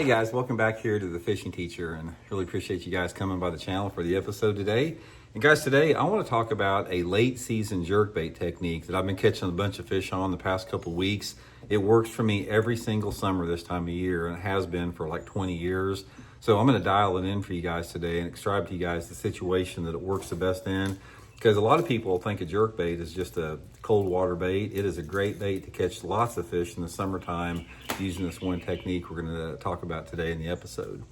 Hey guys, welcome back here to the Fishing Teacher, and really appreciate you guys coming by the channel for the episode today. And guys, today I want to talk about a late season jerkbait technique that I've been catching a bunch of fish on the past couple weeks. It works for me every single summer this time of year, and it has been for like 20 years. So I'm going to dial it in for you guys today and describe to you guys the situation that it works the best in. Because a lot of people think a jerkbait is just a cold water bait. It is a great bait to catch lots of fish in the summertime using this one technique we're going to talk about today in the episode.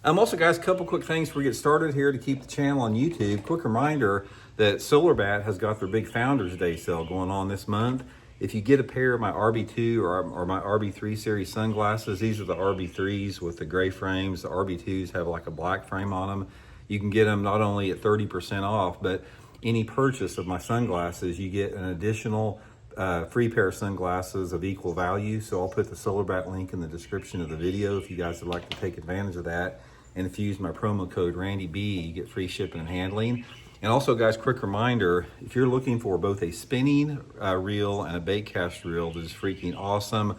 Also, guys, a couple quick things before we get started here to keep the channel on YouTube. Quick reminder that Solarbat has got their big Founders Day sale going on this month. If you get a pair of my RB2 or my RB3 series sunglasses, these are the RB3s with the gray frames. The RB2s have like a black frame on them. You can get them not only at 30% off, but any purchase of my sunglasses, you get an additional free pair of sunglasses of equal value. So I'll put the Solarbat link in the description of the video if you guys would like to take advantage of that. And if you use my promo code RandyB, you get free shipping and handling. And also, guys, quick reminder, if you're looking for both a spinning reel and a bait cast reel that is freaking awesome,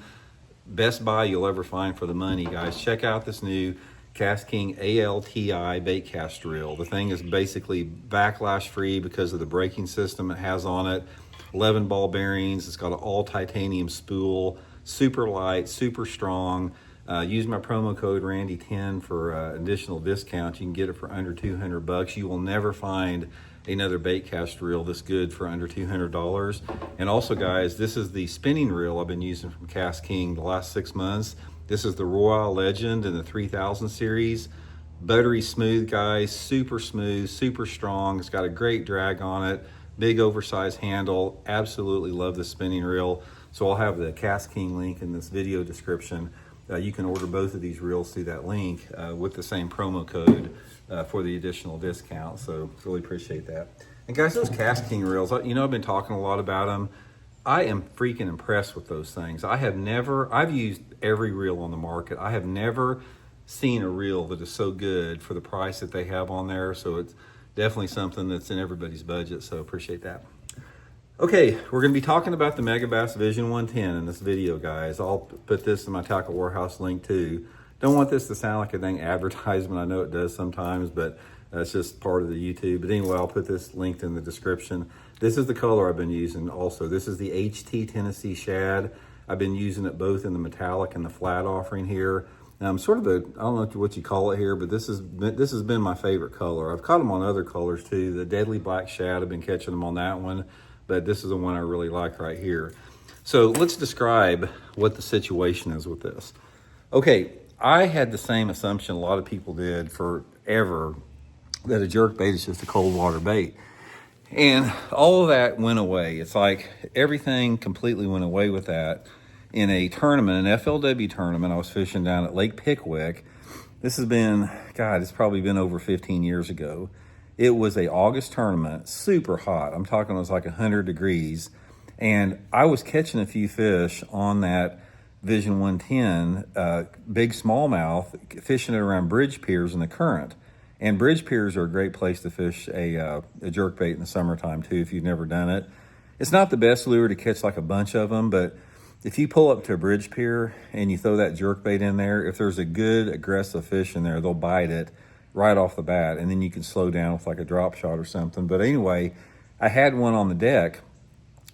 best buy you'll ever find for the money, guys, check out this new KastKing ALTI bait cast reel. The thing is basically backlash free because of the braking system it has on it. 11 ball bearings. It's got an all titanium spool. Super light, super strong. Use my promo code Randy10 for additional discount. You can get it for under $200. You will never find another bait cast reel this good for under $200. And also, guys, this is the spinning reel I've been using from KastKing the last 6 months. This is the Royal Legend in the 3000 series. Buttery smooth, guys, super smooth, super strong. It's got a great drag on it, big oversized handle. Absolutely love the spinning reel. So I'll have the KastKing link in this video description. You can order both of these reels through that link with the same promo code for the additional discount. So really appreciate that. And guys, those KastKing reels, you know, I've been talking a lot about them. I am freaking impressed with those things. I've used every reel on the market. I have never seen a reel that is so good for the price that they have on there. So it's definitely something that's in everybody's budget. So appreciate that. Okay, we're going to be talking about the Megabass Vision 110 in this video, guys. I'll put this in my Tackle Warehouse link too. Don't want this to sound like a dang advertisement. I know it does sometimes, but that's just part of the YouTube. But anyway, I'll put this linked in the description. This is the color I've been using also. This is the HT Tennessee Shad. I've been using it both in the metallic and the flat offering here. Sort of I don't know what you call it here, but this has been my favorite color. I've caught them on other colors too. The Deadly Black Shad, I've been catching them on that one, but this is the one I really like right here. So let's describe what the situation is with this. Okay, I had the same assumption a lot of people did forever, that a jerkbait is just a cold water bait. And all of that went away. It's like everything completely went away with that. In a tournament, an FLW tournament, I was fishing down at Lake Pickwick. This has been, God, it's probably been over 15 years ago. It was a August tournament, super hot. I'm talking, it was like 100 degrees. And I was catching a few fish on that Vision 110, big smallmouth, fishing it around bridge piers in the current. And bridge piers are a great place to fish a jerkbait in the summertime too, if you've never done it. It's not the best lure to catch like a bunch of them, but if you pull up to a bridge pier and you throw that jerkbait in there, if there's a good aggressive fish in there, they'll bite it right off the bat, and then you can slow down with like a drop shot or something. But anyway, I had one on the deck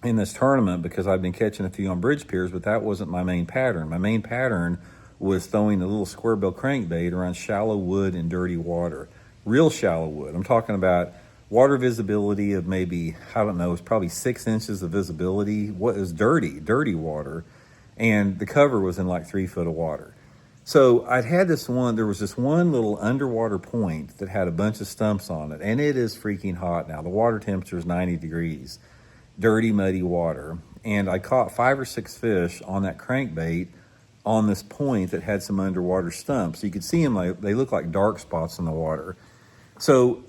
in this tournament because I've been catching a few on bridge piers, but that wasn't my main pattern. My main pattern was throwing a little square bill crankbait around shallow wood and dirty water. Real shallow wood. I'm talking about water visibility of maybe, I don't know, it's probably 6 inches of visibility. What is dirty water. And the cover was in like 3 foot of water. So I'd had there was this one little underwater point that had a bunch of stumps on it. And it is freaking hot now. The water temperature is 90 degrees. Dirty, muddy water. And I caught 5 or 6 fish on that crankbait on this point that had some underwater stumps. You could see them, they look like dark spots in the water. So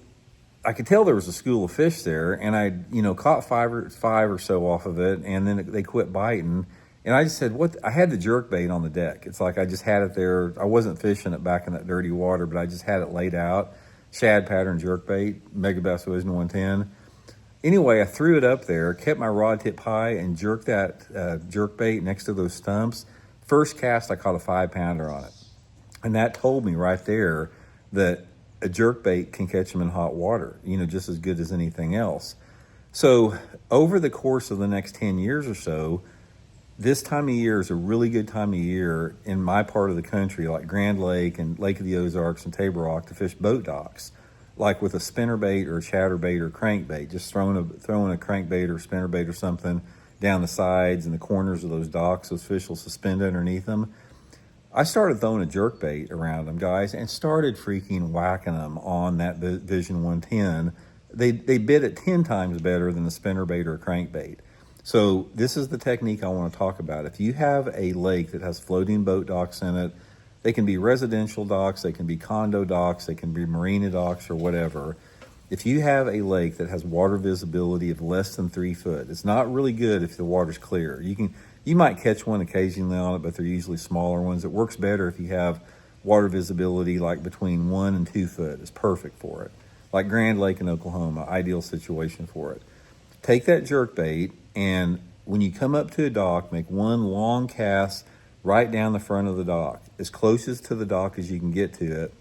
I could tell there was a school of fish there, and I, caught five or so off of it, and then they quit biting. And I just said, I had the jerkbait on the deck. It's like I just had it there. I wasn't fishing it back in that dirty water, but I just had it laid out. Shad pattern jerkbait, Megabass Vision 110. Anyway, I threw it up there, kept my rod tip high, and jerked that jerkbait next to those stumps. First cast, I caught a 5-pounder on it. And that told me right there that a jerkbait can catch them in hot water, just as good as anything else. So over the course of the next 10 years or so, this time of year is a really good time of year in my part of the country, like Grand Lake and Lake of the Ozarks and Table Rock, to fish boat docks, like with a spinnerbait or a chatterbait or crankbait, just throwing a crankbait or spinnerbait or something down the sides and the corners of those docks. Those fish will suspend underneath them. I started throwing a jerkbait around them, guys, and started freaking whacking them on that Vision 110. They bit it 10 times better than a spinnerbait or a crankbait. So this is the technique I want to talk about. If you have a lake that has floating boat docks in it, they can be residential docks, they can be condo docks, they can be marina docks or whatever. If you have a lake that has water visibility of less than 3 foot, it's not really good if the water's clear. You might catch one occasionally on it, but they're usually smaller ones. It works better if you have water visibility like between 1 and 2 foot. It's perfect for it. Like Grand Lake in Oklahoma, ideal situation for it. Take that jerkbait, and when you come up to a dock, make one long cast right down the front of the dock, as close as to the dock as you can get to it,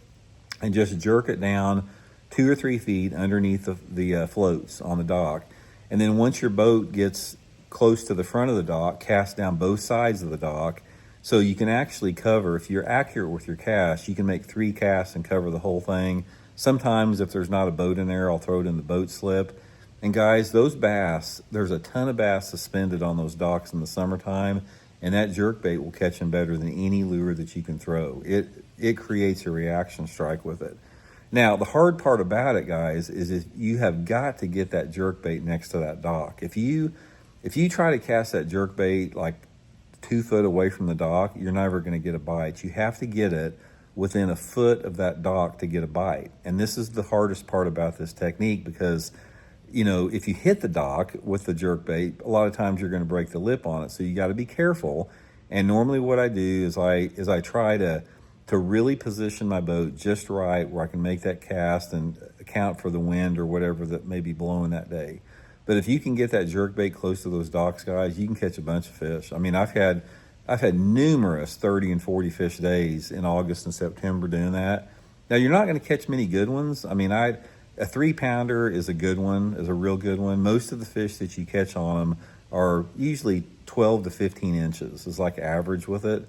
and just jerk it down 2 or 3 feet underneath the floats on the dock. And then once your boat gets close to the front of the dock, cast down both sides of the dock, so you can actually cover, if you're accurate with your cast, you can make 3 casts and cover the whole thing. Sometimes if there's not a boat in there, I'll throw it in the boat slip. And guys, those bass, there's a ton of bass suspended on those docks in the summertime, and that jerkbait will catch them better than any lure that you can throw. It creates a reaction strike with it. Now, the hard part about it, guys, is you have got to get that jerkbait next to that dock. If you try to cast that jerkbait like 2 foot away from the dock, you're never going to get a bite. You have to get it within a foot of that dock to get a bite. And this is the hardest part about this technique, because if you hit the dock with the jerkbait, a lot of times you're going to break the lip on it. So you got to be careful. And normally what I do is I try to really position my boat just right where I can make that cast and account for the wind or whatever that may be blowing that day. But if you can get that jerkbait close to those docks, guys, you can catch a bunch of fish. I mean, I've had numerous 30 and 40 fish days in August and September doing that. Now, you're not going to catch many good ones. I mean, a 3-pounder is a good one, is a real good one. Most of the fish that you catch on them are usually 12 to 15 inches is like average with it.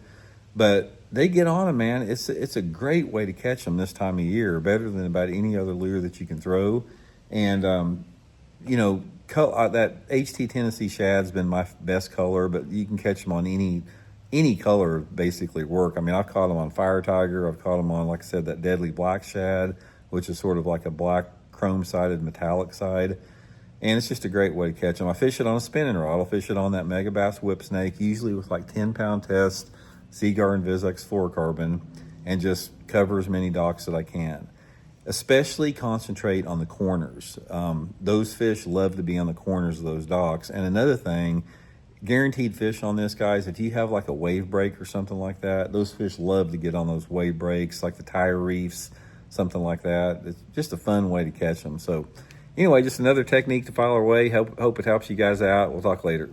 But they get on them, man. It's a great way to catch them this time of year, better than about any other lure that you can throw. And, that HT Tennessee shad's been my best color, but you can catch them on any color basically work. I mean, I've caught them on Fire Tiger. I've caught them on, like I said, that deadly black shad, which is sort of like a black chrome-sided metallic side. And it's just a great way to catch them. I fish it on a spinning rod. I'll fish it on that Mega Bass whip snake, usually with like 10-pound test, Seaguar and Vizex fluorocarbon, and just cover as many docks that I can. Especially concentrate on the corners. Those fish love to be on the corners of those docks. And another thing, guaranteed fish on this, guys, if you have like a wave break or something like that, those fish love to get on those wave breaks, like the tire reefs, something like that. It's just a fun way to catch them. So anyway, just another technique to file our way. Hope it helps you guys out. We'll talk later.